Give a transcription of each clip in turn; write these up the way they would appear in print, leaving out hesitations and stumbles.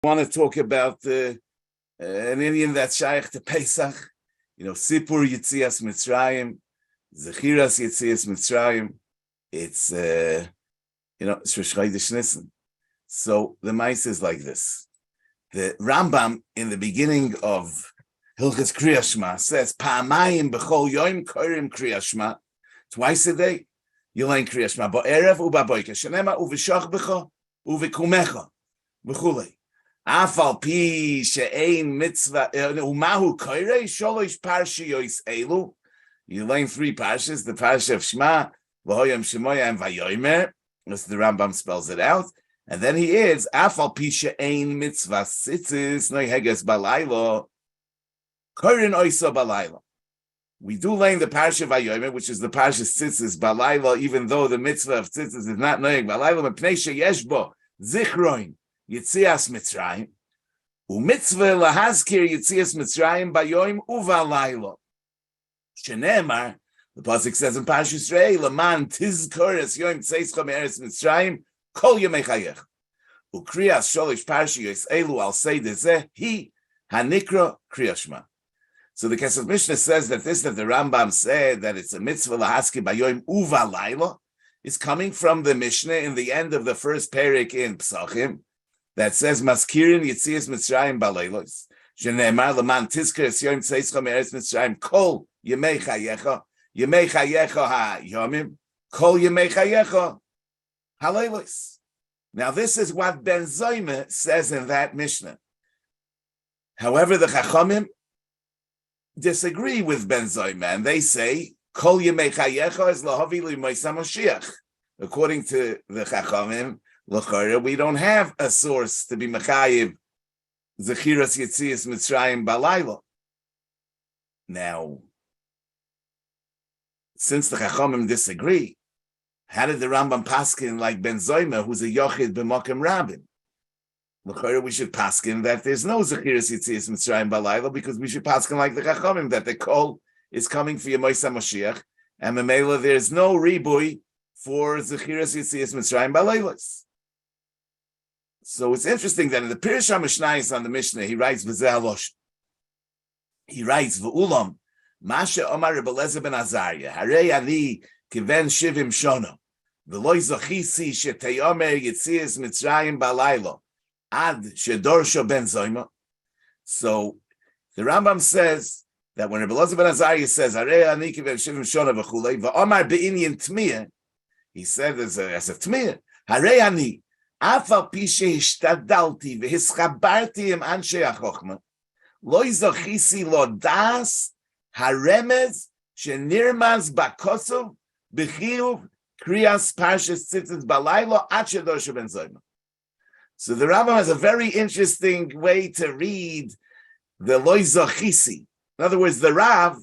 want to talk about an Indian that's shaykh to Pesach, Sippur Yetzias Mitzraiyim, Zechiras Yetzias Mitzraiyim. It's it's Rosh Chodesh Nisan. So the mice is like this. The Rambam in the beginning of Hilchas Kriyas Shema says, Pa'amayim b'chol yoim korim Kriyas Shema. Twice a day, you learn Kriyas Shema. Ba'erev u'ba'boiker. Shenema u'v'shach b'cha u'v'kumecha. V'chulei. Afal pi she'ein mitzvah u'mahu koirei sholosh parshiyos elu. You learn three parshas, the parsha of Shema, v'hoyam shemoya and v'yoymer. As the Rambam spells it out. And then he is, Afal pi she'ein mitzvah tzitzis no heges balaylo. Korin oisa balaylo. We do learn the parsha of Vayomer, which is the parsha tzitzis balaylo, even though the mitzvah of tzitzis is not knowing balaylo, mepnei sheyesh bo zichroin Yetzias Mitzraiyim, u'mitzvah lahazkir Yetzias Mitzraiyim bayoim uvalaylo. Shenemar, the pasuk says in Parsha Yisrael, Laman tizkor es yoim tzeischa me'eretz Mitzrayim kol yemei chayech. U'kriyas sholish parshiyos elu al seder zeh hi hanikra kriyas shema. So the Kesef Mishnah says that the Rambam said that it's a mitzvah lahazkir bayoim uvalaylo is coming from the Mishnah in the end of the first parak in Pesachim that says Maskirin Yetzias Mitzrayim balaylos. Shenemar Laman tizkor es yoim tzeischa me'eretz Mitzrayim kol yemei chayecha. Yemei chayecha ha-yomim, kol yemei chayecha halaylos. Now this is what Ben Zoyme says in that Mishnah. However, the Chachamim disagree with Ben Zoyme, and they say, kol yemei chayecha is lahavi l'moisa Moshiach. According to the Chachamim, l'chora, we don't have a source to be mechayiv zechiras Yetzias Mitzrayim balaylo. Now, since the Chachamim disagree, how did the Rambam paskin like Ben Zoyme, who's a yochid b'mokem rabin? L'chora, we should paskin that there's no zechiras Yetzias Mitzrayim balaylo, because we should paskin like the Chachamim that the kol is coming for Yemoisa Moshiach, and Memela there's no ribui for zechiras Yetzias Mitzrayim balaylos. So it's interesting that in the Pirush HaMishnayos on the Mishnah, he writes v'zeh halosh. He writes v'ulam Masha Omar Rebbe Eliezer ben Azariah, Harei ani kiven shivim shono, v'loi zochisi sheteyomer Yetzias Mitzrayim balaylo, ad shedorsho ben Zoyma. So the Rambam says that when Rebbe Eliezer ben Azariah says Harei ani kiven shivim shono v'chulei, v'omar be'inyan tmiyah, he said as a tmiyah, Harei ani afal pi shehishtadalti v'hischabarti im anshe hachochma, loi zochisi lo das Haremez shenirmaz bakosov b'chiyuv kriyas parshas tzitzis balaylo ad shedorsho ben Zoyma. So the Rambam has a very interesting way to read the loy zochisi. In other words, the Rav,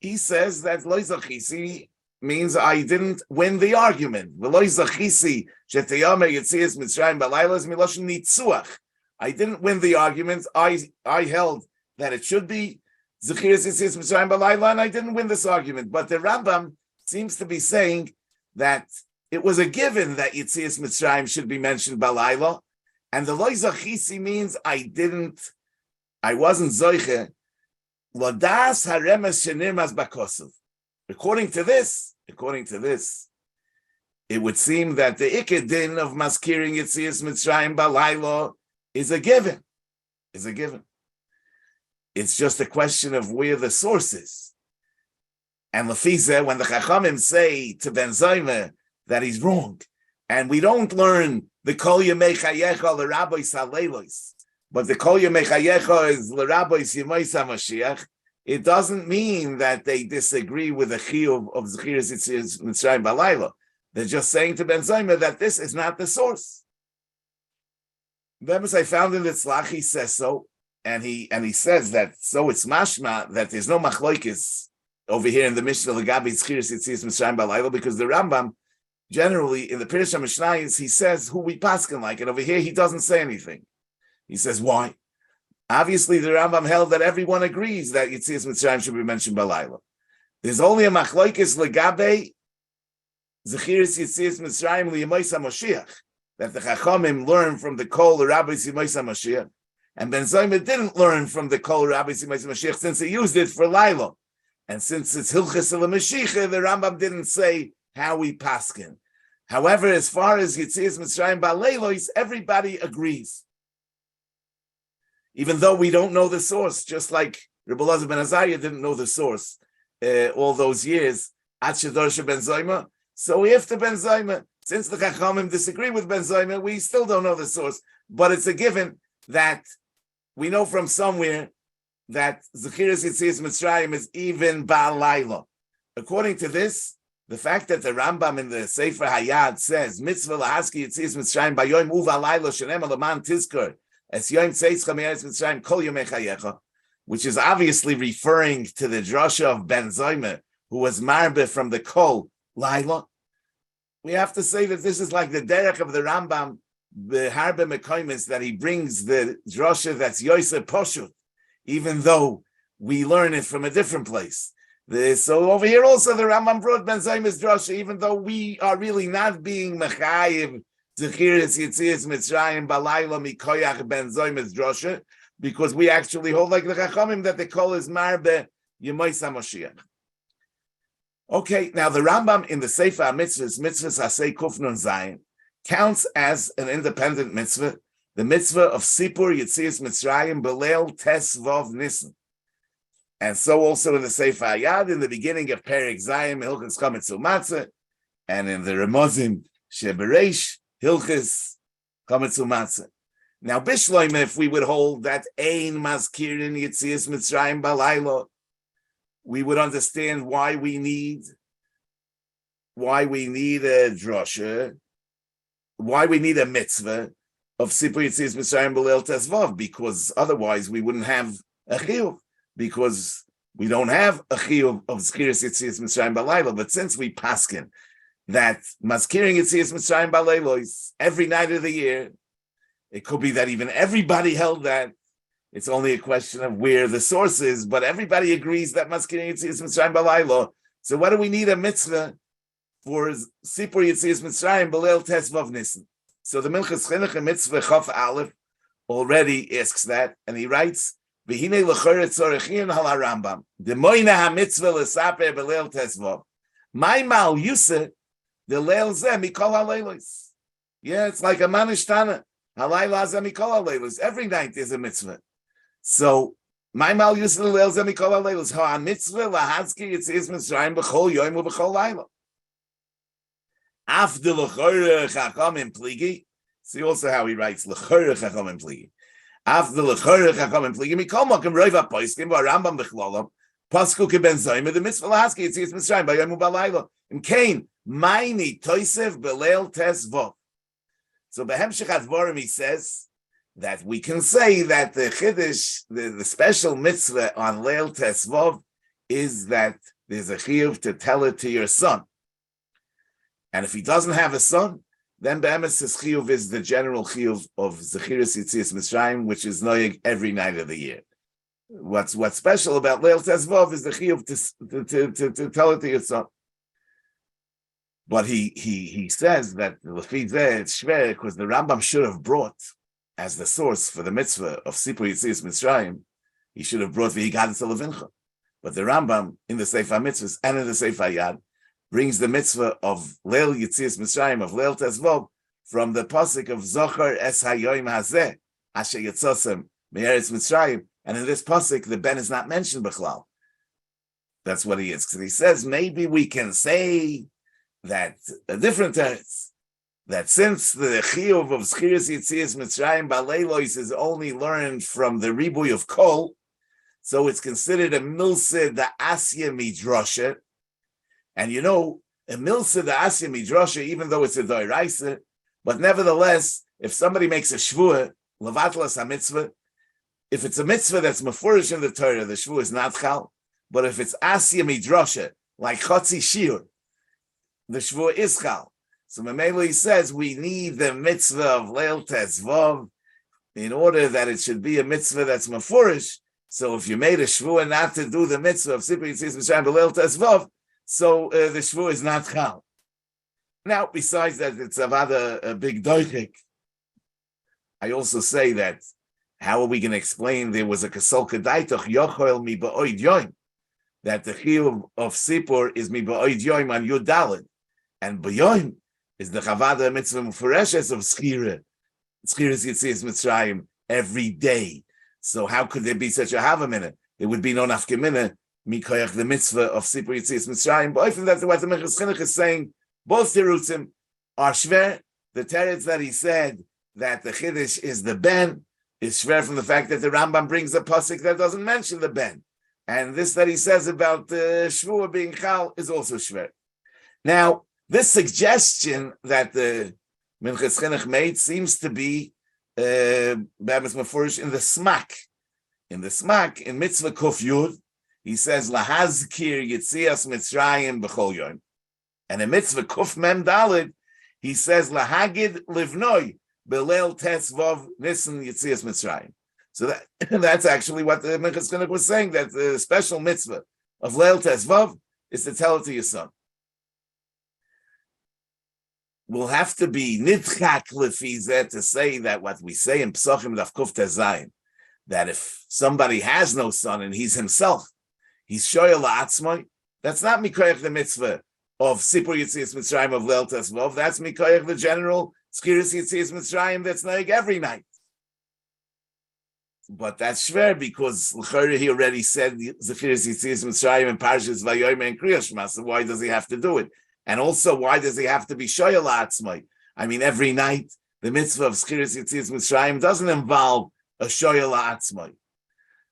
he says that loy zochisi means I didn't win the argument. The loy zochisi sheteyomer Yetzias Mitzrayim balaylo is miloshen nitzuach. I didn't win the argument. I held that it should be Zechiras Yetzias Mitzrayim balaylo, and I didn't win this argument. But the Rambam seems to be saying that it was a given that Yetzias Mitzrayim should be mentioned balaylo, and the loy zochisi means I wasn't zoiche. Lodas haremes shenirmas bakosov. According to this, it would seem that the ikkedin of maskiring Yetzias Mitzrayim balaylo is a given. It's just a question of where the source is. And Lefize, when the Chachamim say to Ben Zoyme that he's wrong, and we don't learn the Kol Yemei Chayecha l'Rabbois Haleilos, but the Kol Yemei Chayecha is l'Rabbois Yemoisa Mashiach, it doesn't mean that they disagree with the Chiyuv of Zechiras Yetzias Mitzrayim balaylo. They're just saying to Ben Zoyme that this is not the source. Then I found in the Tzlach, he says so. And he says that, so it's mashma that there's no machloikis over here in the Mishnah Legabi Zechiras Yetzias Mitzrayim balaylo, because the Rambam generally in the Pirush HaMishnayos he says who we paskin like, and over here he doesn't say anything. He says why? Obviously the Rambam held that everyone agrees that Yetzias Mitzrayim should be mentioned balaylo. There's only a machloikis Legabi Zechiras Yetzias Mitzrayim liyamoisa Moshiach. that the Chachamim learned from the Kol Rabbi Simois HaMashiach, and Ben Zoma didn't learn from the Kol Rabbi Simois HaMashiach since he used it for Laila. And since it's Hilchas Mashiach, the Rambam didn't say how we paskin. However, as far as Yetzias Mitzrayim Baleilos, everybody agrees. Even though we don't know the source, just like Rebbe Elazar ben Azariah didn't know the source all those years, Ad Shedorsha Ben Zoma. So if the Ben Zoma, since the Chachamim disagree with Ben Zoma, we still don't know the source. But it's a given that we know from somewhere that Zechiras Yetzias Mitzrayim is even Baal Laila. According to this, the fact that the Rambam in the Sefer Hayad says, Mitzvah lahaski Yetzias Mitzrayim bayoim uva Laila shenem alaman tizkor es yoim tzeischa me'eretz Mitzrayim kol yomei chayecha, which is obviously referring to the drasha of Ben Zoma, who was marbe from the Kol Laila. We have to say that this is like the derech of the Rambam, the Harbe Mekoimis, that he brings the drasha that's Yosef Poshut, even though we learn it from a different place. So over here also the Rambam brought Ben Zoma's drasha, even though we are really not being mechayiv Zechiras Yetzias Mitzrayim Balayla Mikoyach Ben Zoma's drasha, because we actually hold like the Chachamim that the Kol is Marbe Yemois HaMashiach. Okay, now the Rambam in the Sefer HaMitzvahs, Mitzvahs Hasei Kuf Nun Zayin, counts as an independent mitzvah, the mitzvah of Sippur Yetzias Mitzrayim Beleil Tes Vov Nisan. And so also in the Sefer Hayad, in the beginning of Perek Zayim, Hilchas Chametz Umatzah, and in the Remozim Shebereish, Hilchas Chametz Umatzah. Now, Bishloim, if we would hold that Ein Mazkirin Yetzias Mitzrayim Balayla, we would understand why we need a drasha, why we need a mitzvah of Sippur Yetzias Mitzrayim Beleil Tes Vov, because otherwise we wouldn't have a chiyuv, because we don't have a chiyuv of Zechiras Yetzias Mitzrayim Balayla. But since we paskin that Mazkirin Yetzias Mitzrayim Balayla is every night of the year, it could be that even everybody held that. It's only a question of where the source is, but everybody agrees that Mazkirin Yetzias Mitzrayim Balayla. So what do we need a mitzvah for Sippur Yetzias Mitzrayim Beleil Tes Vov Nisan? So the Minchas Chinuch Mitzvah Chaf Aleph already asks that, and he writes, V'hinei l'choreh tzorichin hal HaRambam, D'moina ha-mitzvah l'saper b'leil tes vov. My mal yuseh, the leil zeh mikol ha-leilos. Yeah, it's like a manishtana. Halayla zeh mikol ha-leilos. Every night there's a mitzvah. So, my mal yuseh the leil zeh mikol ha-leilos. Ha-mitzvah lahazki Yetzias Mitzrayim b'chol yoim u'b'chol layla. Af de l'choreh chachamim pligi. See also how he writes l'choreh chachamim pligi. After the Lechoreh Chachamim Pligim, Mikolma Kim Roiva Poiskim, Rambam Bechlalam, Pasku Ki Ben Zoma, the Mitzvah Lahaski Yetzias Mitzrayim Bayom U'Balayla. In Cain, Maini Toisev Beleil Tes Vov. So Behemshech Advarim he says that we can say that the Chiddush, the special mitzvah on Leil Tes Vov, is that there's a chiyuv to tell it to your son. And if he doesn't have a son, then Be'emes his chiyuv is the general chiyuv of Zechiras Yetzias Mitzrayim, which is noyeg every night of the year. What's special about Leil Tes Vov is the chiyuv to tell it to your son. But he says that Lefi Zeh it's shver because the Rambam should have brought as the source for the mitzvah of Sippur Yetzias Mitzrayim, he should have brought V'higadas Levincha. But the Rambam in the Sefer Mitzvahs and in the Sefer Yad brings the mitzvah of Leil Yetzias Mitzrayim, of Leil Tes Vov, from the pasuk of Zochar Es Hayoim Hazeh, Asher Yetzosem Me'eretz Mitzrayim. And in this pasuk, the Ben is not mentioned b'chlal. That's what he is. Because he says, maybe we can say that a different teretz, that since the chiyuv of Zechiras Yetzias Mitzrayim Baleilos is only learned from the ribuy of kol, so it's considered a milseh the asya midrasha. And you know, a milseh the asya midrasha, even though it's a doiraisa, but nevertheless, if somebody makes a shvuah, levatlas ha-mitzvah, if it's a mitzvah that's mefurish in the Torah, the shvuah is not chal. But if it's asya midrasha, like chotzi shiur, the shvuah is chal. So Mamela says we need the mitzvah of Leil Tes Vov in order that it should be a mitzvah that's mefurish. So if you made a shvuah not to do the mitzvah of Sippur Yetzias Mitzrayim Beleil Tes Vov, so the shvuah is not chal. Now, besides that, it's a big doichik. I also say that, how are we going to explain there was a kasolka daitoch yochel mi ba'oid yoim, that the chiyuv of Sippur is mi ba'oid yoim on Yud Daled, and ba'yoim is the chavada mitzvah mufareshes of schira Yetzias Mitzraim every day. So how could there be such a havamina? There would be no nafkemina mikoyach the mitzvah of Sippur Yetzias Mitzrayim. But often that's what the Minchas Chinuch is saying. Both terutzim are shver. The teretz that he said that the chiddush is the ben is shver from the fact that the Rambam brings a pasuk that doesn't mention the ben, and this that he says about shvua being chal is also shver. Now, this suggestion that the Minchas Chinuch made seems to be Babas Mefurish in the Smak. In the Smak, in Mitzvah Kuf Yud, he says, Lahazkir Yetzias Mitzrayim B'chol Yom. And in Mitzvah Kuf Mem Daled, he says, Lahagid Livnoi Belel Tes Vov Nissen Yetzias Mitzrayim. So that's actually what the Minchas Chinuch was saying, that the special mitzvah of Leil Tes Vov is to tell it to your son. Will have to be nidchak lefizeh to say that what we say in Pesachim Daf Kuf Tezayin, that if somebody has no son and he's himself, he's shoyel la'atzmai, that's not mikoyach the mitzvah of Sippur Yetzias Mitzrayim of Leil Tes Vov, that's mikoyach the general Skiris Yetzias Mitzrayim that's naig every night. But that's shver because l'chorah he already said Skiris Yetzias Mitzrayim in Parshas Vayomer and Kriyas Shema, so why does he have to do it? And also, why does he have to be shoyel la'atzmai? I mean, every night, the mitzvah of Skiris Yetzias Mitzrayim doesn't involve a shoyel la'atzmai.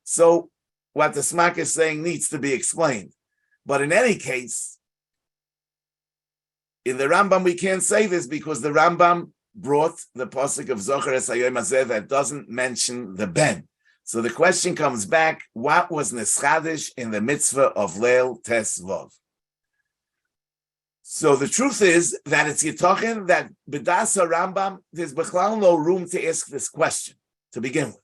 So, what the Smak is saying needs to be explained. But in any case, in the Rambam, we can't say this because the Rambam brought the pasuk of Zocher es Hayom Hazeh that doesn't mention the ben. So the question comes back, what was neschadish in the mitzvah of Leil Tes Vov? So the truth is that it's Yitochen that B'das Rambam, there's bechlal no room to ask this question to begin with.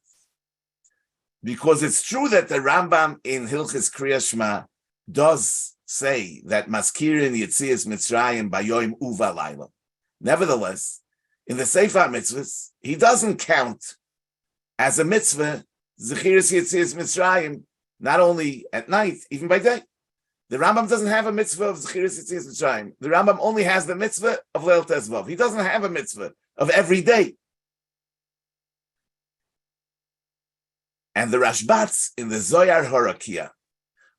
Because it's true that the Rambam in Hilchis Kriyas Shema does say that Maskirin Yetzias Mitzrayim Bayoim Uva Laila. Nevertheless, in the Sefer Mitzvahs, he doesn't count as a mitzvah Zechiris Yetzias Mitzrayim, not only at night, even by day. The Rambam doesn't have a mitzvah of Zechiris Yetzias Mitzrayim. The Rambam only has the mitzvah of Leil Tes Vov. He doesn't have a mitzvah of every day. And the Rashbatz in the Zohar Horakia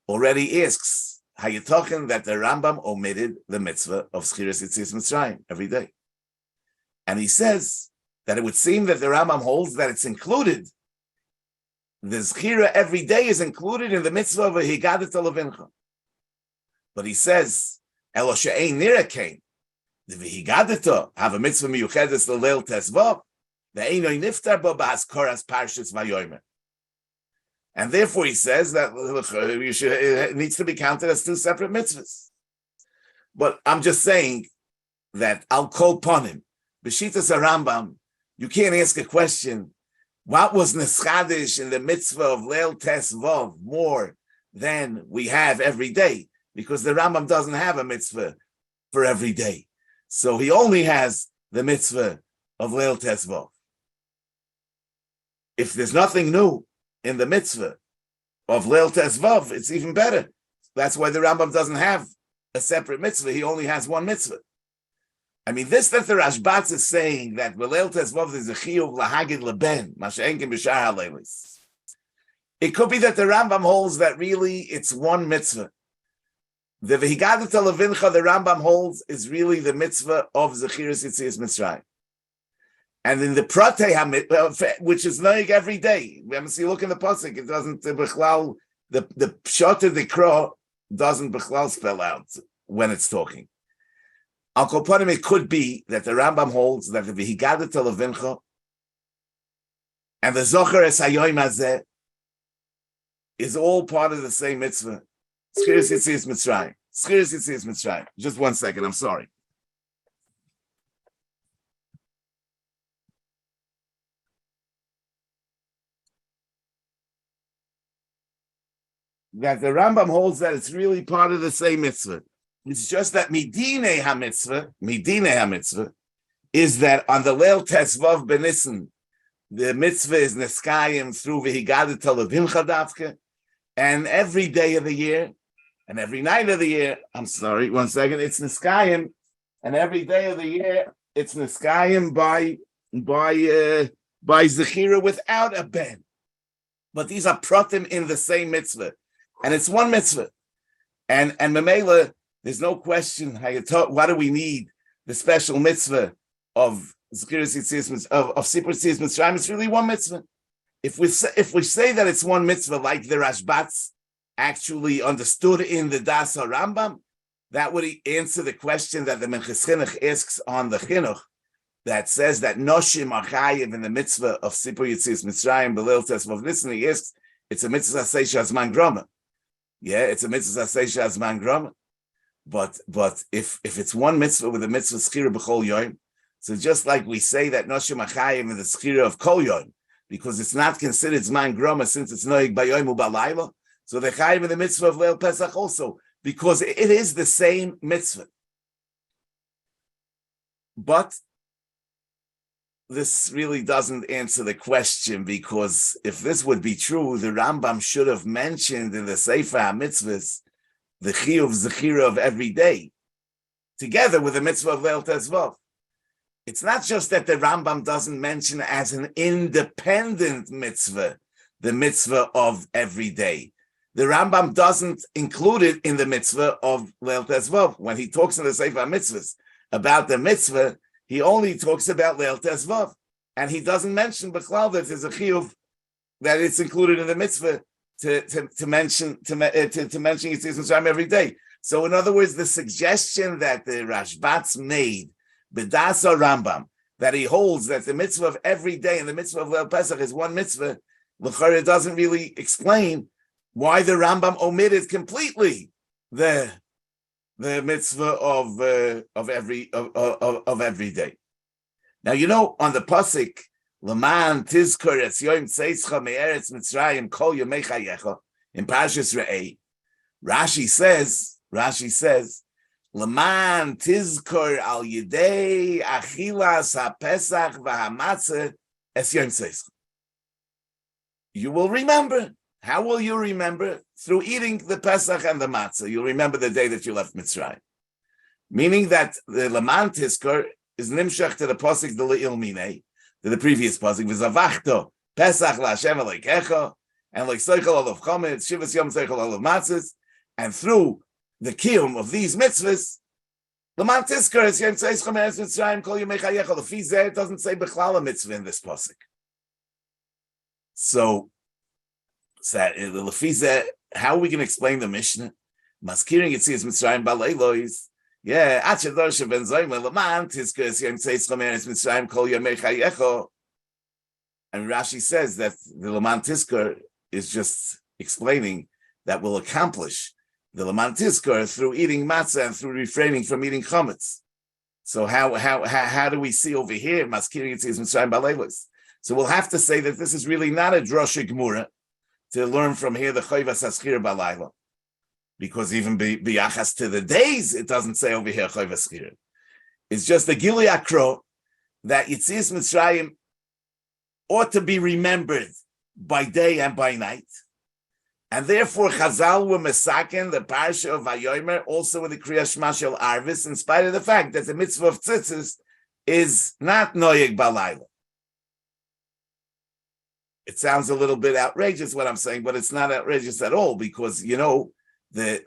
already asks, Hayatochen that the Rambam omitted the mitzvah of Zechiris Yetzias Mitzrayim every day. And he says that it would seem that the Rambam holds that it's included. The Zechira every day is included in the mitzvah of a Higadat Levincha. But he says, Elo she'ein nira kain, the v'higadata have a mitzvah miyuchedes l'leil tes vov, ve'einoi niftar bo b'haskoras parshas vayomer. And therefore he says that it needs to be counted as two separate mitzvahs. But I'm just saying that I'll kol ponim, b'shitas Rambam, you can't ask a question, what was neschadish in the mitzvah of leil tes vov more than we have every day? Because the Rambam doesn't have a mitzvah for every day. So he only has the mitzvah of Leil Tes Vov. If there's nothing new in the mitzvah of Leil Tes Vov, it's even better. That's why the Rambam doesn't have a separate mitzvah. He only has one mitzvah. I mean, this that the Rashbatz is saying that Leil Tes Vov is a chiyuv lahagid leben, masha'enkim b'shar haleilis. It could be that the Rambam holds that really it's one mitzvah. The Vehigadat Levincha, the Rambam holds, is really the mitzvah of Zechiris Yetzias Mitzrayim. And in the Pratei, which is noig every day, when you look in the pasuk, it doesn't, the Pshat of the Kro doesn't Bechlal spell out when it's talking. Al Kopanim, it could be that the Rambam holds that the Vehigadat Levincha and the Zocher es Hayom Hazeh is all part of the same mitzvah. Skiris Yetzias Mitzrayim. Skiris Yetzias Mitzrayim. Just 1 second, I'm sorry. That the Rambam holds that it's really part of the same mitzvah. It's just that midine hamitzvah, is that on the Leil Tesvav Benissen, the mitzvah is neskayim through v'higadet levimcha davke, and every day of the year, and every night of the year, it's neskayim, and every day of the year, it's neskayim by zechira without a ben. But these are pratim in the same mitzvah, and it's one mitzvah. And Memela, there's no question why do we need the special mitzvah of Zechiras Yetzias of Sippur Yetzias Mitzrayim? It's really one mitzvah. If we say that it's one mitzvah, like the Rashbats actually understood in the Das HaRambam, that would answer the question that the Minchas Chinuch asks on the Chinuch, that says that Noshim are chayiv in the mitzvah of Sippur Yetzias Mitzrayim B'Leil Tesvav Nisan. He asks, it's a mitzvah Aseh Shazman Groma. Yeah, it's a mitzvah Aseh Shazman Groma. But if it's one mitzvah with a mitzvah Schira B'Chol Yom, so just like we say that Noshim are chayiv in the Schira of Kol Yom, because it's not considered Zman Groma since it's Noig B'Yom U'Balayla, so they're chayiv in the mitzvah of Leil Pesach also, because it is the same mitzvah. But this really doesn't answer the question, because if this would be true, the Rambam should have mentioned in the Sefer HaMitzvahs the Chiyuv Zechira of every day, together with the mitzvah of Leil Tesvav. It's not just that the Rambam doesn't mention as an independent mitzvah the mitzvah of every day. The Rambam doesn't include it in the mitzvah of Leil Tesvav. When he talks in the Sefer HaMitzvahs about the mitzvah, he only talks about Leil Tesvav, and he doesn't mention B'chlal that there's a chiyuv that it's included in the mitzvah to mention Yetzias Mitzrayim every day. So, in other words, the suggestion that the Rashbats made B'das Rambam, that he holds that the mitzvah of every day and the mitzvah of Leil Pesach is one mitzvah, l'chara doesn't really explain why the Rambam omitted completely the mitzvah of every day. Now, on the pasuk, L'man tizkor es yom tzeischa me'eretz Mitzrayim kol yomei chayecha, in Parshas Re'eh, Rashi says, L'man tizkor al yidei achilas ha'pesach v'hamatzah es yom tzeischa. You will remember. How will you remember? Through eating the Pesach and the matzah. You'll remember the day that you left Mitzrayim. Meaning that the Laman Tizkor is nimshach to the pasuk the Le'il Minei, to the previous pasuk, V'zavachto Pesach LaHashem Elokecha, and like Seichel Olav Chometz, Shivas Yom Seichel Olav Matzahs, and through the kiyum of these mitzvahs, Laman Tizkor is Yom Tzeischem Eretz Mitzrayim Kol Yomei Chayecha. The Fizeh, it doesn't say Bechlal a mitzvah in this pasuk. So how are we going to explain the Mishnah? Maskiring Yetzias Mitzrayim Baleilois. Yeah, Achador Ben Zayim Laman Tizkos Yom Tzeischem Eretz Mitzrayim Kol Yomei Chayecha. And Rashi says that the Laman Tizkor is just explaining that will accomplish the Laman Tizkor through eating matzah and through refraining from eating chametz. So how do we see over here Maskiring Yetzias Mitzrayim Baleilois? So we'll have to say that this is really not a drosha gemura to learn from here the Chayvas Haschir Balayla, because even biyachas to the days, it doesn't say over here Chayvas Haschir. It's just the Gilui Akro that Yetzias Mitzrayim ought to be remembered by day and by night, and therefore Chazal were mesaken the parsha of Vayomer also with the Kriyas Shema Shel Arvis, in spite of the fact that the mitzvah of tzitzis is not noyeg balayla. It sounds a little bit outrageous what I'm saying, but it's not outrageous at all, because the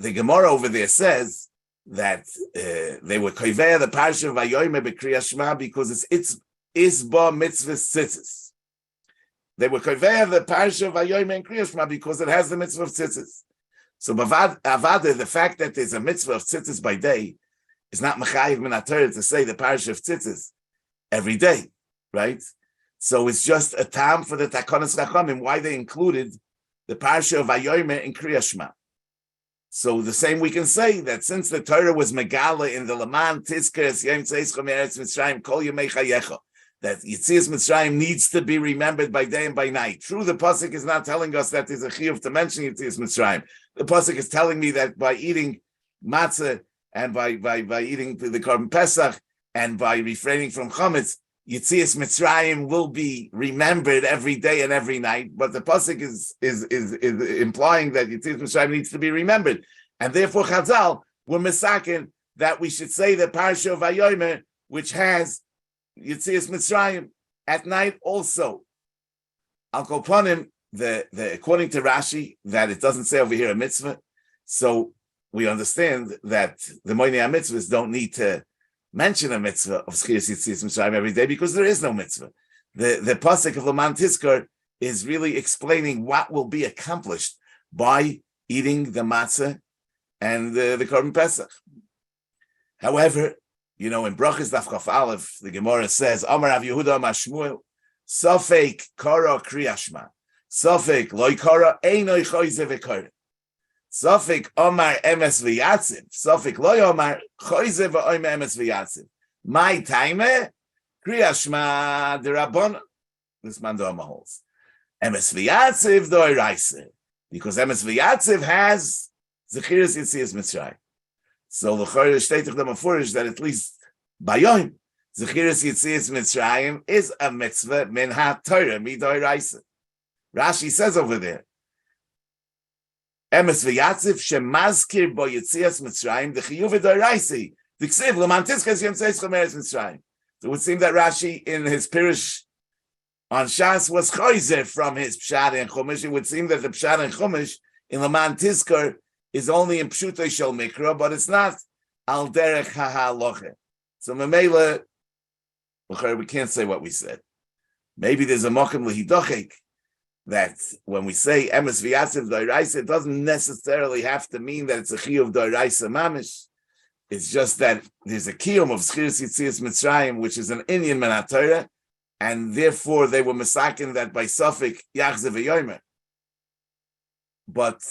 Gemara over there says that they were koivei the parsha of Vayomer b'Kriyas Shema because it's isba mitzvah tzitzis. They were koivei the parsha of Vayomer and Kriyas Shema because it has the mitzvah of tzitzis. So avada, the fact that there's a mitzvah of tzitzis by day is not mechayiv min haTorah to say the parsha of tzitzis every day, right? So it's just a time for the Takonos Chachamim why they included the parsha of Vayomer in Kriyas Shema. So the same we can say that since the Torah was megala in the Laman Tizkor Yom Tzeischem Eretz Mitzrayim Kol Yomei Chayecha, that Yetzias Mitzrayim needs to be remembered by day and by night. True, the pasuk is not telling us that there's a chiyuv to mention Yetzias Mitzrayim. The pasuk is telling me that by eating matzah and by eating the Korban Pesach, and by refraining from chametz, Yetzias Mitzrayim will be remembered every day and every night. But the pasuk is implying that Yetzias Mitzrayim needs to be remembered, and therefore Chazal were misaken that we should say the Parsha of Vayomer, which has Yetzias Mitzrayim at night also. Al kol panim, the according to Rashi, that it doesn't say over here a mitzvah, so we understand that the Moinei HaMitzvahs don't need to mention a mitzvah of Zchiras Yetzias Mitzrayim every day because there is no mitzvah. The pasuk of Laman Tizkor is really explaining what will be accomplished by eating the matzah and the Korban Pesach. However, in Brachas Daf Chaf Aleph, the Gemara says, Amar Rav Yehuda Amar Shmuel, Sofek Kara Kriyashma, Sofek Loi Kara Einoi Choyze V'Kara. Sofik Omar Emes V'Yatziv. Sofik Loi Omar Choyze V'Oime Emes V'Yatziv. My time, Kriyashma D'Rabbanan. This man Doma holds. Emes V'Yatziv D'Oraisa. Because Emes V'Yatziv has Zechiras Yetzias Mitzrayim. So the Chorah Shteitach the Mefurish that at least Bayom Zechiras Yetzias Mitzrayim is a mitzvah min ha-Torah midoraisa. Rashi says over there, Emes v'yatziv shemazkir bo Yetzias Mitzrayim the chiyuv v'doraisi the ksiv l'mantiskas yem tzeis chomeres Mitzrayim. So it would seem that Rashi in his Pirush on Shas was choizer from his Pshat and Chumash. It would seem that the Pshat and Chumash in Laman Tizkor is only in Pshutei Shel Mikra, but it's not al derech ha-haloche. So Memela, we can't say what we said. Maybe there's a mokum lehidochik that when we say emes v'yatziv d'oraisa, it doesn't necessarily have to mean that it's a chiyuv d'oraisa mamish. It's just that there's a kiyum of Zchiras Yetzias Mitzrayim, which is an inyan min ha-Torah, and therefore they were misaken that by Sofik Yachze v'yomer. But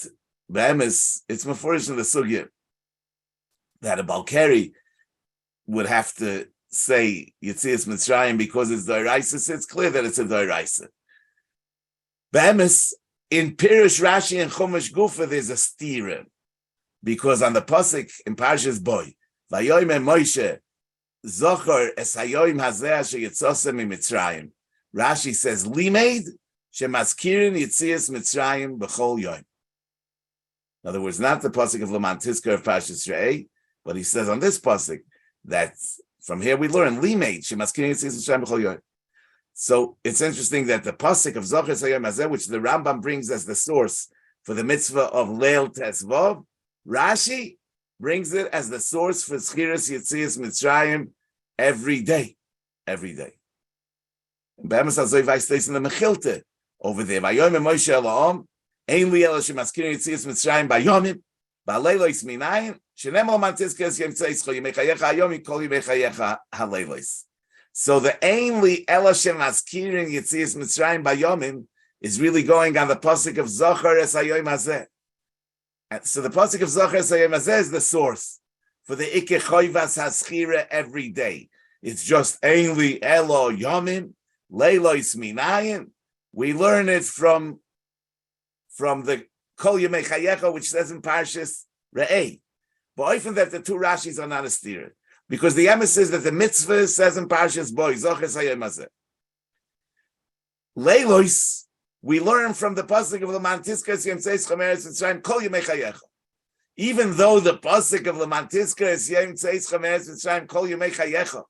be'emes, it's mefurish in the sugya that a Balkari would have to say Yetzias Mitzrayim because it's d'oraisa, so it's clear that it's a d'oraisa. Be'emes, in Pirush Rashi and Chumash Gufa, there's a stira, because on the pasuk in Parshas Boy, Vayomer Moshe, Zochor es hayoim hazeh asher yitzosem miMitzrayim. Rashi says, Limeid shemazkirin Yetzias Mitzrayim b'chol yoim. In other words, not the pasuk of Laman Tizkor of Parshas Re'eh, but he says on this pasuk that from here we learn Limeid shemazkirin Yetzias Mitzrayim b'chol yoim. So it's interesting that the pasuk of Zochor es hayoim hazeh, which the Rambam brings as the source for the mitzvah of Leil Tesvav, Rashi brings it as the source for Zchiras Yetzias Mitzrayim every day. Every day. Be'emes hazoy vaysteis in the Mechilte over there. Vayomer Moshe Elohim, ein li ela shemaskirin Yetzias Mitzrayim bayomim, ba'leilos minayin, shenemol man tizkes yem tzeischo, yimechayecha hayom yikol yimechayecha haleilos. So the ein li ela shemaskirin Yetzias Mitzrayim bayomim is really going on the pasuk of Zochor es hayoim hazeh. So the pasuk of Zochor es hayoim hazeh is the source for the Ike Choyvas Haschira every day. It's just Einli Elo Yomim, Leilois Minayin. We learn it from the Kol Yemei Chayecha, which says in Parshas Re'eh. But often that the two Rashis are not a steer, because the emes says that the mitzvah says in Parshas Boy, Zochor es hayoim hazeh. Leilois, we learn from the pasuk of Laman Tizkor Yem Tzeis Chomeres Mitzrayim Kol Yemei Chayecha. Even though the pasuk of Laman Tizkor Yem Tzeis Chomeres Mitzrayim Kol Yemei Chayecha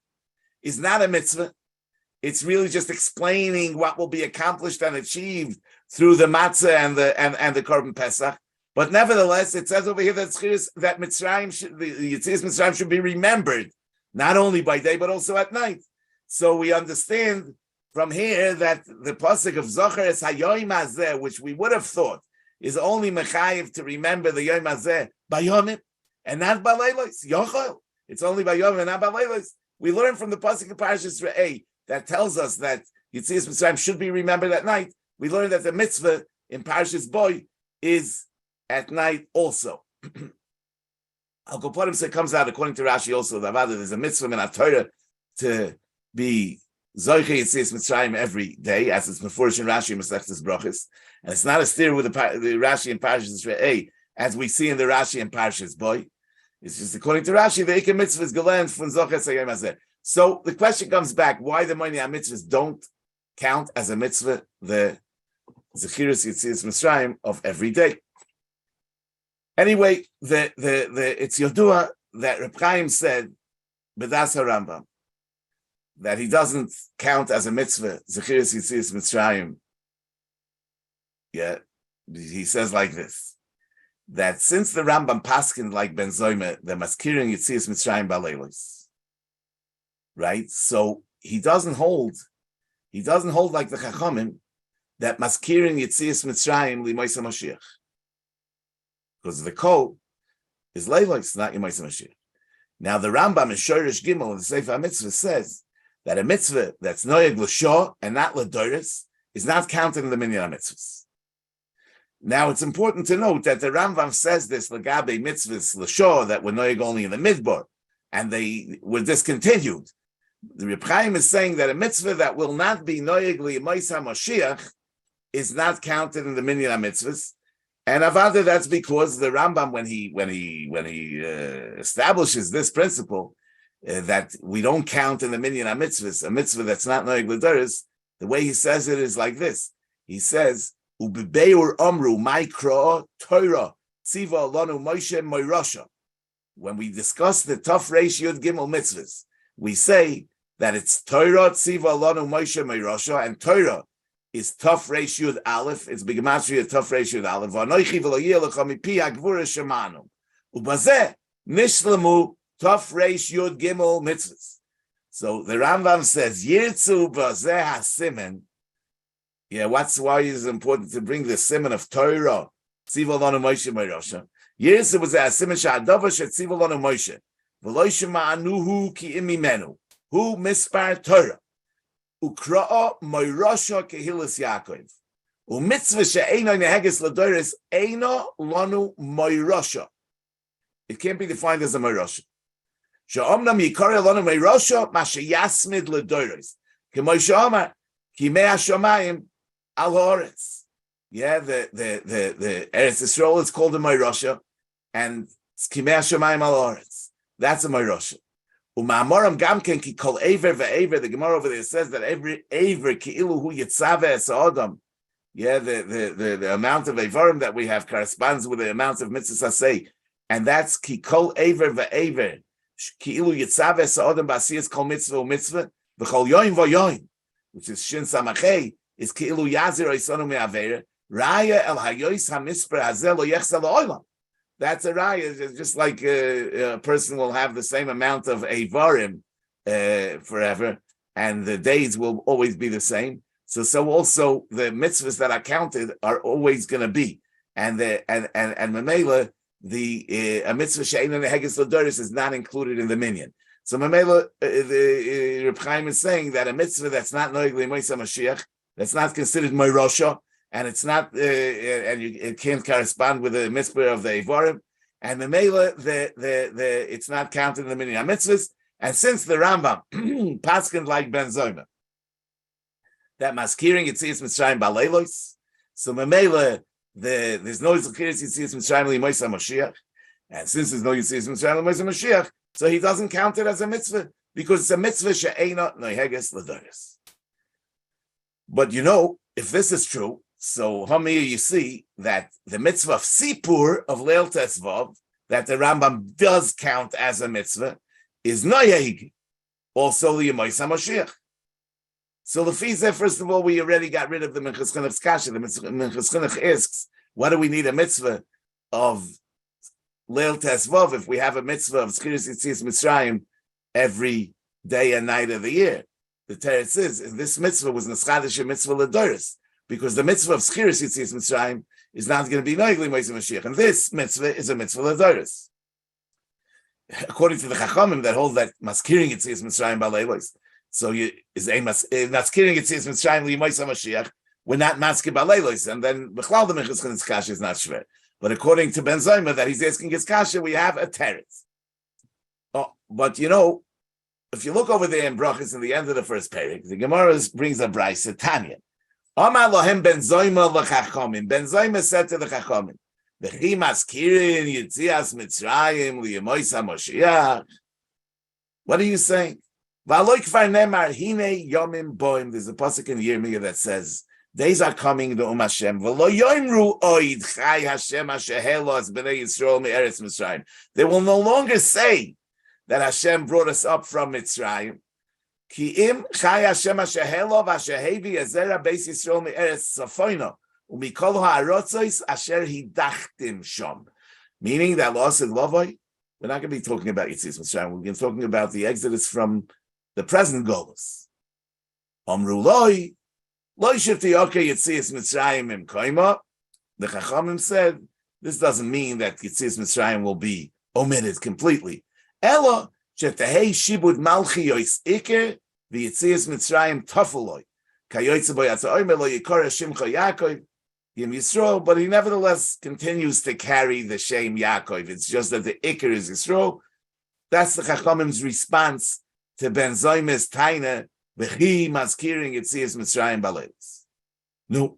is not a mitzvah, it's really just explaining what will be accomplished and achieved through the matzah and the Korban Pesach. But nevertheless, it says over here that Mitzrayim the Yetzias Mitzrayim should be remembered not only by day but also at night. So we understand from here that the pasuk of Zochor es hayoim hazeh, which we would have thought is only mechayiv to remember the yom hazeh bayomim and not baleilos. Yochel, it's only bayomim and not baleilos. We learn from the pasuk of Parshas Re'eh that tells us that Yetzias Mitzrayim should be remembered at night. We learn that the mitzvah in Parshas Boy is at night also. Al Koponim, so it comes out according to Rashi also that there's a mitzvah in our Torah to be Zoche Yetzias Mitzrayim every day, as it's Mefurish in Rashi and Masechtas Brachos, and it's not a steer with the Rashi and Parshas Re'eh, as we see in the Rashi and Parshas Boy. It's just according to Rashi, the Ikar mitzvah is gelernt von Zoches hayom hazeh. So the question comes back: why the Moini mitzvahs don't count as a mitzvah the Zechiras Yetzias Mitzrayim of every day? Anyway, it's Yodua that Reb Chaim said, B'das HaRambam, that he doesn't count as a mitzvah Zechiras Yetzias Mitzrayim. Yeah, he says like this, that since the Rambam paskin like Ben Zoyme, the maskirin Yetzias Mitzrayim Baleilos, right? So he doesn't hold like the Chachamim that maskirin Yetzias Mitzrayim L'Moisa Mashiach, because the code is Leilos, not L'Moisa Mashiach. Now the Rambam in Shoresh Gimel in the Sefer HaMitzvah says that a mitzvah that's noyeg l'shah and not l'doris is not counted in the minyan mitzvahs. Now it's important to note that the Rambam says this l'gabe mitzvahs l'shah that were noyeg only in the midbar and they were discontinued. The Reb Chaim is saying that a mitzvah that will not be noyeg l'yemais HaMashiach is not counted in the minyan mitzvahs. And avada, that's because the Rambam, when he establishes this principle that we don't count in the minyan mitzvahs a mitzvah that's not noyeg l'doris, the way he says it is like this. He says, "Ubebeur amru ma'ikra Torah tziva lanu Moshe moirasha." When we discuss the Taf Reish Yud Gimel mitzvahs, we say that it's Torah tziva lanu Moshe moirasha, and Torah is Taf Reish Yud Aleph. It's B'gematria Taf Reish Yud Aleph. V'anoichi v'lo yelecha mipi hagvura shemanu. Ubazeh nishlamu Taf Reish Yud Gimel mitzvahs. So the Rambam says, Yirtzu b'zeh hasimen. Yeah, why is it important to bring the siman of Torah? Tziva lanu Moshe moirasha. Yirtzu b'zeh hasimen she'adavar she'tziva lanu Moshe. V'lo shema'anuhu ki imimenu. Hu mispar Torah. Ukra'a moirasha kehilas Yaakov. U'mitzvah she'eino neheges l'doris eino lanu moirasha. It can't be defined as a moirasha. She'omnam yikare lanu moirasha ma sheyasmid l'doris. K'mo she'omar ki mei hashamayim al ha'oretz. Yeah, the Eretz Yisrael is called a moirasha, and ki mei hashamayim al ha'oretz. That's a moirasha. Uma'amoram gamken ki kol aver ve'aver. The Gemara over there says that every aver ki'ilu hu yitzave es adam. Yeah, the amount of avarim that we have corresponds with the amount of mitzvahs asay, and that's ki kol aver ve'aver ki'ilu yitzave es adam b'asiyas kol mitzvah u'mitzvah v'chol yoyin v'yoyin, which is shin samachei, is ki'ilu yazir oisonu me'aver raya el hayois hamisper hazel lo yechsel oilam. That's a raya. It's just like a person will have the same amount of avarim forever, and the days will always be the same. So also the mitzvahs that are counted are always going to be, and Mamela, a mitzvah she'eino neheges l'doris is not included in the minyan. So Mamela, the Reb Chaim is saying that a mitzvah that's not noyeg l'moisa Mashiach, that's not considered moirasha, and it's not, it can't correspond with the mitzvah of the Eivarim, and the Mela, it's not counted in the minyan mitzvahs. And since the Rambam paskin like Ben Zoyme, that maskiring Yetzias Mitzrayim Baleilos, so Mela, there's no Zechiras Yetzias Mitzrayim L'Moisa Mashiach, and since there's no Yetzias Mitzrayim L'Moisa Mashiach, so he doesn't count it as a mitzvah because it's a mitzvah she'eino noheges l'doris. But if this is true, so Hamir, you see that the mitzvah of Sippur of Leil Tesvav, that the Rambam does count as a mitzvah, is noyeg, also the Yemais HaMashiach. So the Fizeh, first of all, we already got rid of the Minchas Chinuch's kasha. The Minchas Chinuch asks, why do we need a mitzvah of Leil Tesvav if we have a mitzvah of Zechiras Yetzias Mitzrayim every day and night of the year? The teretz is, this mitzvah was Neschadish mitzvah l'doris, because the mitzvah of Zechiras Yetzias Mitzrayim is not going to be noigli Moshe Mashiach, and this mitzvah is a mitzvah l'doris. According to the Chachamim that hold that maskiring Yetzias Mitzrayim baleilos, so is a maskiring Yetzias Mitzrayim Moshe Mashiach, we're not maskir baleilos, and then b'chlal the Minchas Chinuch's kasha is not shver. But according to Ben Zoyme that he's asking his kasha, we have a teretz. Oh, but if you look over there in Brachos in the end of the first parak, the Gemara brings a brayso Tanya. Amar lohem Ben Zoyme l'chachamim. Ben Zoyme said to the Chachamim, V'chi maskirin Yetzias Mitzraim li'yemois HaMoshiach. What are you saying? V'aloi kvar nemar hine yomim boim. There's a pasuk in Yirmiyah that says, days are coming to Hashem. V'lo yoimru oid chai Hashem asher helos b'nei Yisrael me'eretz Mitzrayim. They will no longer say that Hashem brought us up from Mitzrayim. Ki im chai Hashem asher helo v'asher hevi ezera beis Yisrael me'eretz Safoino u'mikol ha'arotzois asher hidachtim shom. Meaning that loss in Lovoi, we're not going to be talking about Yetzias Mitzrayim. We're going to be talking about the exodus from the present Golus. Amru loi, loi shifti okay Yetzias Mitzrayim im koima. The Chachamim said, this doesn't mean that Yetzias Mitzrayim will be omitted completely. Elo, sheftahei shibud malchi yois iker, the Yetzias Mitzrayim tafuloi. Kayoytze bo yatsa oime lo yikora shimcha Yaakov, Yim Yisrael, but he nevertheless continues to carry the shame Yaakov. It's just that the Iker is Yisrael. That's the Chachamim's response to Ben Zoyme's Taina, V'chi Mazkirin Yetzias Mitzrayim Balelis. No.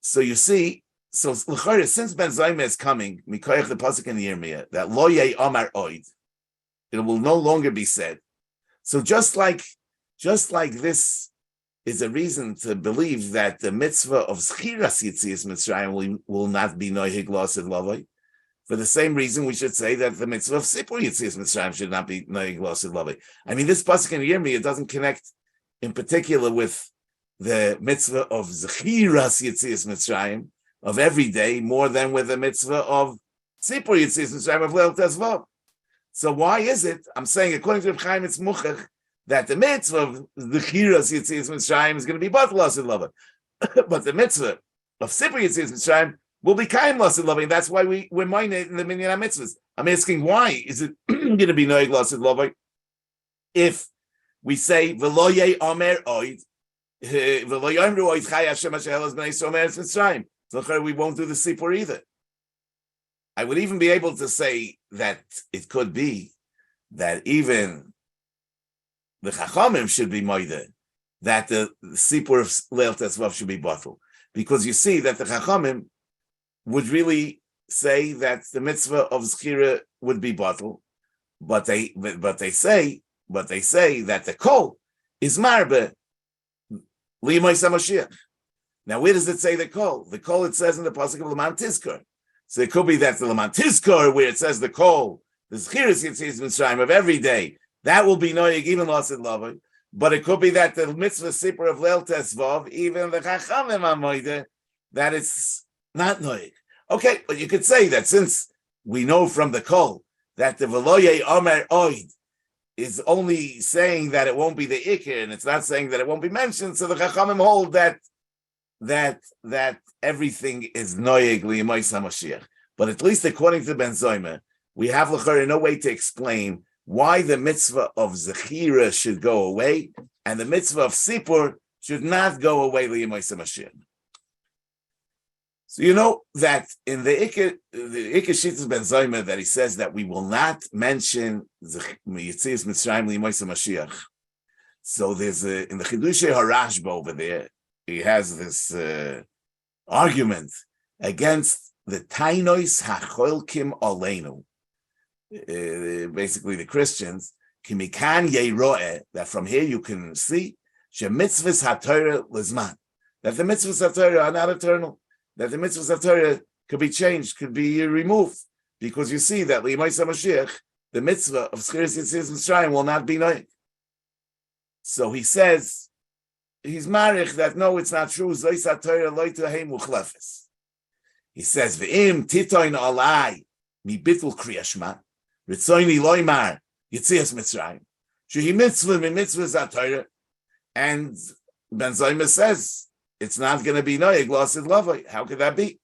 So you see, so since Ben Zoyme is coming, Mikoyach the pasuk in the Yirmiyah, that Lo Yei Omar Oid, it will no longer be said. So just like this is a reason to believe that the mitzvah of Zchiras Yetzias Mitzrayim will not be Nohig Lasid Lavoi. For the same reason, we should say that the mitzvah of Sippur Yetzias Mitzrayim should not be Nohig Lasid Lavoi. I mean, this pasuk in Yirmiyah doesn't connect in particular with the mitzvah of Zchiras Yetzias Mitzrayim of every day more than with the mitzvah of Sippur Yetzias Mitzrayim of Leil Tezvav. So why is it? I'm saying, according to Reb Chaim, it's muchach that the mitzvah of the Chiras Yetzias Mitzrayim is going to be but Lasid Lava. But the mitzvah of Sippur Yetzias Mitzrayim will be Kaim Lasid Lava. And that's why we're mining in the Minyan HaMitzvahs. I'm asking, why is it going to be Noeg Lasid Lava if we say, V'lo yei omer oid, V'lo yomru oid chai Hashem asher helos b'nei Yisrael me'eretz Mitzrayim. So we won't do the Sippur either. I would even be able to say that it could be that even the Chachamim should be moide, that the Sippur of Leil Tezvav should be bottled. Because you see that the Chachamim would really say that the mitzvah of Zchira would be bottled, but they say that the kol is marbe liyimos HaMashiach. Now, where does it say the kol? The kol, it says in the pasuk of Leman Tizkor. So it could be that the Leman Tizkor, where it says the kol, the Zchiras Yetzias Mitzrayim of every day, that will be noyig even Lasid Lava. But it could be that the mitzvah Sippur of Leil Tezvav, even the Chachamim Amoide, that it's not noyig. Okay, but you could say that since we know from the kol that the V'lo yei omer oid is only saying that it won't be the Iker, and it's not saying that it won't be mentioned, so the Chachamim hold that everything is noyig liyimos HaMashiach. But at least according to Ben Zoyme, we have l'chorah no way to explain why the mitzvah of Zechira should go away and the mitzvah of Sippur should not go away liyimos HaMashiach. So you know that in the Iker Shittas Ben Zoyme that he says that we will not mention Yetzias Mitzrayim liyimos HaMashiach. So there's in the Chidushei HaRashba over there, he has this argument against the Tainois HaCholkim Oleinu. Basically, the Christians, Kimikan Yeroe, that from here you can see, Shemitzvahs HaTorah Lizman, that the mitzvahs HaTorah are not eternal, that the mitzvahs HaTorah could be changed, could be removed, because you see that Liyimos HaMashiach, the mitzvah of Zchiras Yetzias Mitzrayim will not be noyig. So he says, he's marich that no, it's not true. Zois HaTorah lo tehei muchlefes. He says, V'im titoin alai mi bitul kriyashma, ritzoini loymar Yetzias Mitzrayim. Shehi mitzvah mi mitzvahs HaTorah. And Ben Zoyme says, it's not going to be noyig lasid lavoi. How could that be?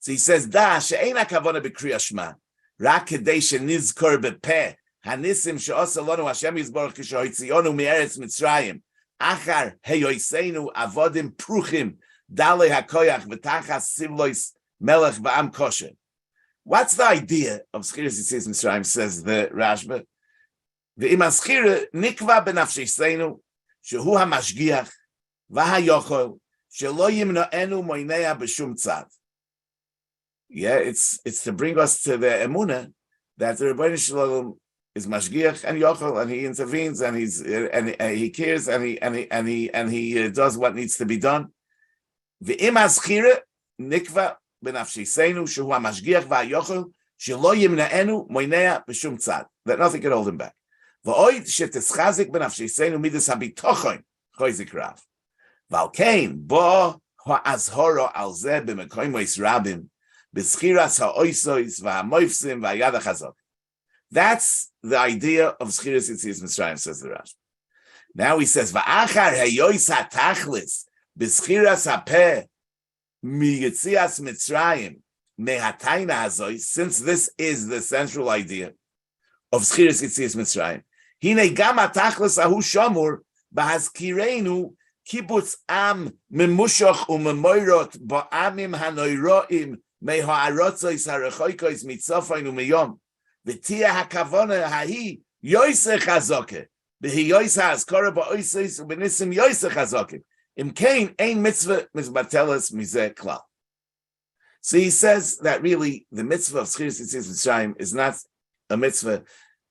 So he says, Da she'ein hakavana b'kriyashma, rak kedei shenizkor bepeh, hanisim she'osa lanu Hashem yizborach kishohitzionu mi'eretz Mitzrayim, achar heyoiseinu avodim pruchim, dalei hakoyach v'tachas sivlois melech v'am kosher. What's the idea of Zchiras Yetzias Mitzrayim, says the Rashba? V'im ha-zchira nikva b'nafsheseinu, shehu ha-mashgiach, v'ha-yochol, shelo yimno'enu moinea b'shum tzad. Yeah, it's to bring us to the emunah that the Rebbeinu Shalom is mashgiach and yochel, and he intervenes, and he cares, and he does what needs to be done. V'im azchira nikva b'nafshiseinu shehu hamashgiach v'ayochel shelo yimnaenu moinea b'shum tzad, that nothing can hold him back. V'oid sheteschazik b'nafshiseinu midas habitochon choizik rav. V'alkein bo ha'azhoro al zeh b'mekoymois rabim b'schiras ha'oisois v'hamoifsim v'ayad ha'chazok. That's the idea of Schiras Yetzias Mitzrayim, says the Rashi. Now he says, V'achar heyois ha'tachlis b'schiras ha'peh mi Yetzias Mitzrayim mehatayna hazois, since this is the central idea of Schiras Yetzias Mitzrayim, hine gam ha'tachlis ahu shomur b'hazkireinu kibutz am memushoch u'memoirot ba'amim hanoiroim meha'arotzois ha'rechoikois mitzofain u'meyom v'tia hakavona hahi yoyse chazoke v'hi yoyse hazkora ba'oises u'benisim yoyse chazoke imkein ein mitzvah mizbateles mizeh klal. So he says that really the mitzvah of Schiras Yetzias Mitzrayim is not a mitzvah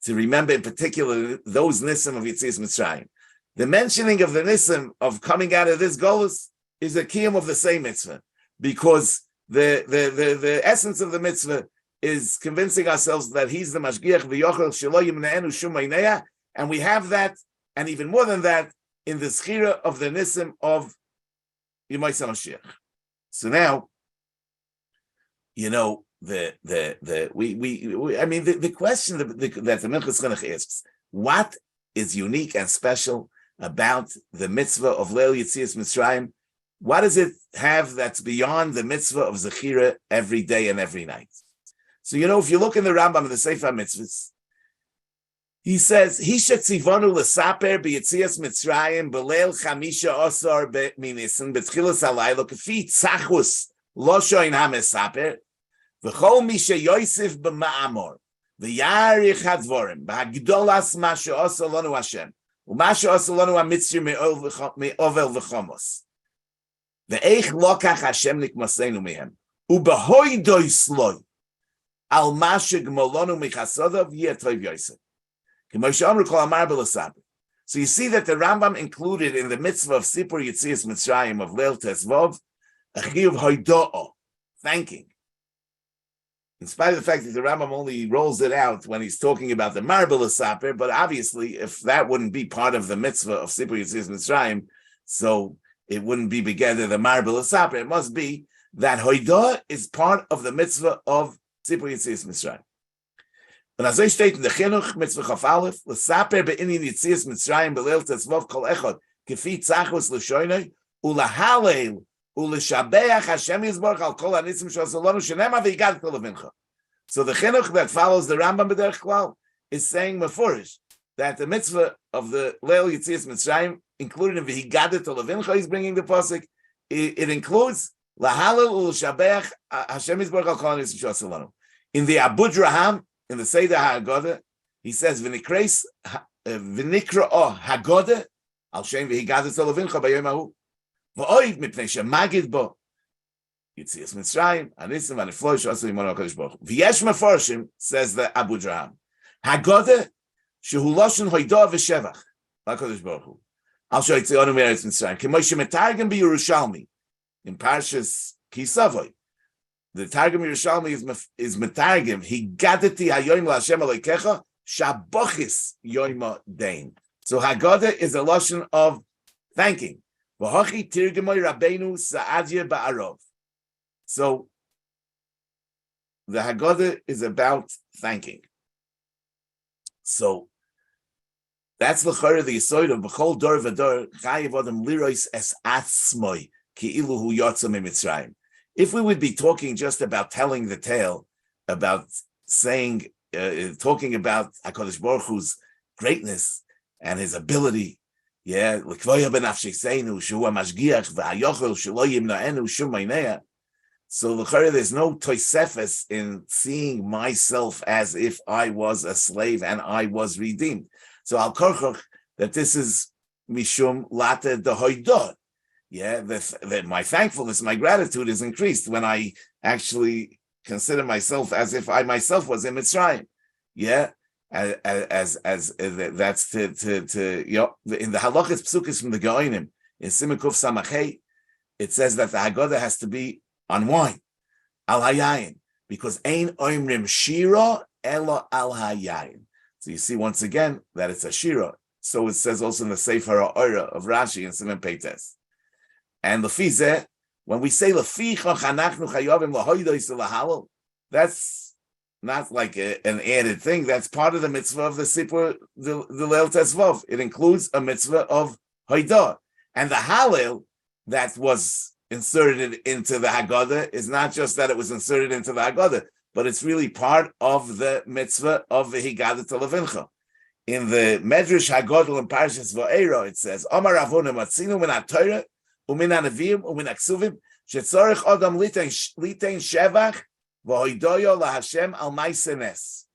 to remember in particular those nisim of Yetzias Mitzrayim. The mentioning of the nisim of coming out of this golus is a kiyum of the same mitzvah, because the essence of the mitzvah is convincing ourselves that he's the mashgiach v'yochel shelo yimnaenu shum einea, and we have that, and even more than that, in the schira of the nisim of Yemaisa Mashiach. So now, you know, the question that the Minchas Chinuch asks, what is unique and special about the mitzvah of Leil Yetzias Mitzrayim? What does it have that's beyond the mitzvah of Zechira every day and every night? So, you know, if you look in the Rambam of the Sefer Mitzvahs, he says, Hisha tzivonu l'saper b'Yetzias Mitzrayim b'leil chamisha osar b'minisin b'tchilas halaylo k'fi tzachus lo shoin ha-mesaper v'chol misha yosef b'ma'amor v'yarich hadvorim b'hagdolas ma she'osa lonu Hashem u'ma she'osa lonu ha-mitzri me'ovel v'chomos v'eich lokach Hashem nikmasenu mehem u'b'hoidoi sloi al ma she'gmolonu michasodov yetov yosef. So you see that the Rambam included in the mitzvah of Sippur Yetzias Mitzrayim of Leil Tesvov a chiyuv hoido'o, thanking. In spite of the fact that the Rambam only rolls it out when he's talking about the marble saper, but obviously if that wouldn't be part of the mitzvah of Sippur Yetzias Mitzrayim, so it wouldn't be together the marble saper. It must be that hoido'o is part of the mitzvah of Sippur Yetzias Mitzrayim. Und also steht in der Chinuch Mitzvah Chaf Aleph, l'saper be'inyan Yetzias Mitzrayim b'leil tetzvov kol echad kefi tzachos l'shoynoi u'lahalel u'lishabeach Hashem Yisborach al kol hanitzim she'asa lanu shenema v'yigadet levincha. So the Chinuch that follows the Rambam b'derech klal is saying mefurish that the mitzvah of the Leil Yetzias Mitzrayim included in v'yigadet levincha, he's bringing the pasuk, it includes lahalel u'lishabeach Hashem Yisborach al kol hanitzim she'asa lanu. In the Abud Raham, in the Seder HaGodah, he says, "V'nikra o Hagodah al shem v'higadet levincha b'yom hahu v'oid mipnei shemagid bo Yetzias Mitzrayim hanisim v'nefloy she'asa yimonu HaKadosh Baruch Hu." V'yesh mefarshim, says the Abu Draham, Hagodah shehu loshen hoidah v'shevach HaKadosh Baruch Hu al she'yitzionu me'eretz Mitzrayim k'mo shemetargem b'Yerushalmi in Parshas Kisavoy. The Targum Yerushalmi is metargim. He gadeti hayoim laHashem aleikecha shabochis yoima dein. So Haggadah is a lotion of thanking. V'hochi tirgemoy Rabbeinu Sa'adya ba'arov. So the Haggadah is about thanking. So that's the chayre, the yisoid of b'chol dor v'dor chayiv adam lirois es atzmoi ki ilu hu yotza mitzrayim. If we would be talking just about telling the tale, about saying, talking about HaKadosh Baruch Hu's greatness and his ability, yeah, so the Chayre, there's no toisefes in seeing myself as if I was a slave and I was redeemed. So Al Korchoch, that this is Mishum Lata de Hoidot. Yeah, that my thankfulness, my gratitude is increased when I actually consider myself as if I myself was in Mitzrayim. Yeah, as that's to in the halachas psukis from the Gaonim in Simukuf Samachei, it says that the Haggadah has to be on wine, al hayayin, because ein oimrim shira elo al hayayin. So you see once again that it's a shira. So it says also in the Sefer Ha'ora of Rashi in Siman Peites. And lefizeh, when we say leficha chanachnu chayavim lahoydos lahalal, that's not like an added thing. That's part of the mitzvah of the Sippur, the Leil Tesvav. It includes a mitzvah of hoidah. And the halal that was inserted into the Haggadah is not just that it was inserted into the Haggadah, but it's really part of the mitzvah of the Higadah to Levincha. In the Medrash Haggadah in Parshas Va'era, it says, Amar Avonu matzinu min ha-Torah umin ha-Neviim umin ha-Ksuvim shetzorich adam litein shevach v'hoidoyo lahashem al ma'aseh nes.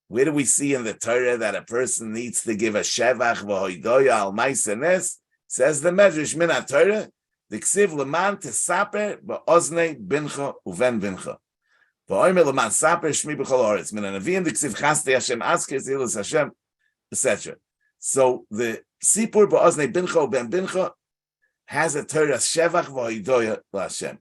Where do we see in the Torah that a person needs to give a shevach v'hoidoyo al ma'aseh nes? Says the Medrash min ha-Torah, Diksiv leman tesaper ba'oznei bincha uven bincha. V'oimer leman saper shmi b'chol haaretz. Min ha-Neviim diksiv chastei Hashem asker zilus Hashem, etc. So the Sippur ba'oznei bincha uven bincha has a Torah shevach v'hoidoya l'Hashem.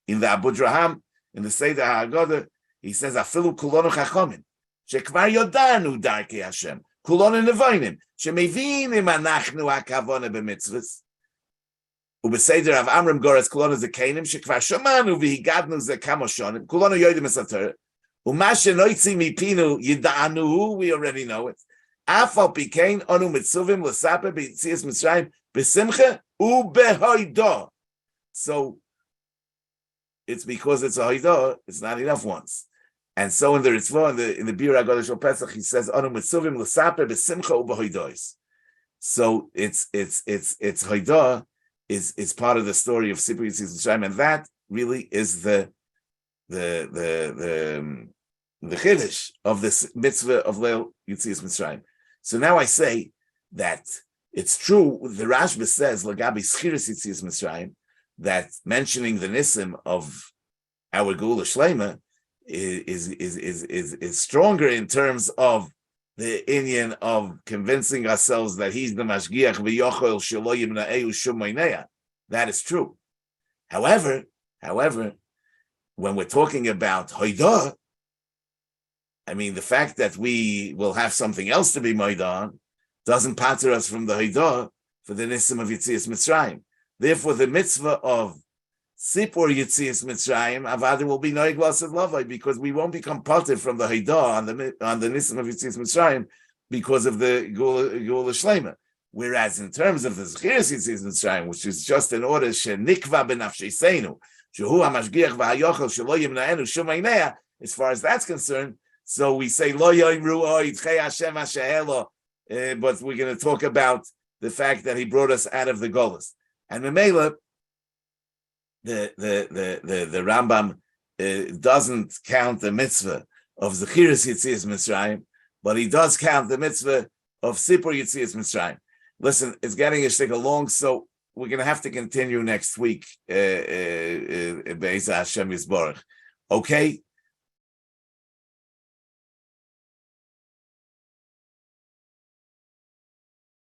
In the Abu Draham, in the Seder HaHaggadah, he says, Afilu kulonu chachomim, shekvar yodanu darkei Hashem, kulonu nevoinim, shemevinim anachnu hakavona b'mitzvahs. Ubeseder of Amram Goretz Kulonu Zekenim Shekvar Shamanu Vihigadnu Zekamoshonim Kulonu Yodim Esater Umashe Noitzi Mipinu Yidanu. We already know it. Afal Pikein Onu Mitzuvim L'Saper B'Yetzias Mitzrayim B'Simcha Ubehoidah. So it's because it's a hoidah. It's not enough once. And so in the Ritzvah, in the Bir HaGadosh Shel Pesach, he says Onu Mitzuvim L'Saper B'Simcha Ubehoidah. So it's hoidah. Is part of the story of Sippur Yetzias Mitzrayim, and that really is the chiddush of this mitzvah of Leil Yetzias Mitzrayim. So now I say that it's true. The Rashba says Lagabi Schiras Yetzias Mitzrayim that mentioning the nisim of our Geula Shleima is stronger in terms of the inyan of convincing ourselves that he's the mashgiach v'yochel shelo yimna'eu shum meineah. That is true. However, when we're talking about hoidah, I mean, the fact that we will have something else to be moidah doesn't pater us from the hoidah for the nisim of Yetzias Mitzrayim. Therefore, the mitzvah of Sippur Yetzias Mitzrayim, Avada will be noig l'asad lavai, because we won't become parted from the Haidah on the Nisim of Yetzias Mitzrayim because of the Geula Shleima. Whereas in terms of the Zechiras Yetzias Mitzrayim, which is just an order shenikva b'nafsheseinu, shehu hamashgiach v'hayochel shelo yimna'enu shum einea, as far as that's concerned, so we say lo yoimru o yitchei Hashem hashehelo, but we're going to talk about the fact that he brought us out of the Golas. And Memela, the Rambam doesn't count the mitzvah of Zechiras Yetzias Mitzrayim, but he does count the mitzvah of Sippur Yetzias Mitzrayim. Listen, it's getting a shtick along, so we're going to have to continue next week. Be'ez Hashem Yisborach. Okay?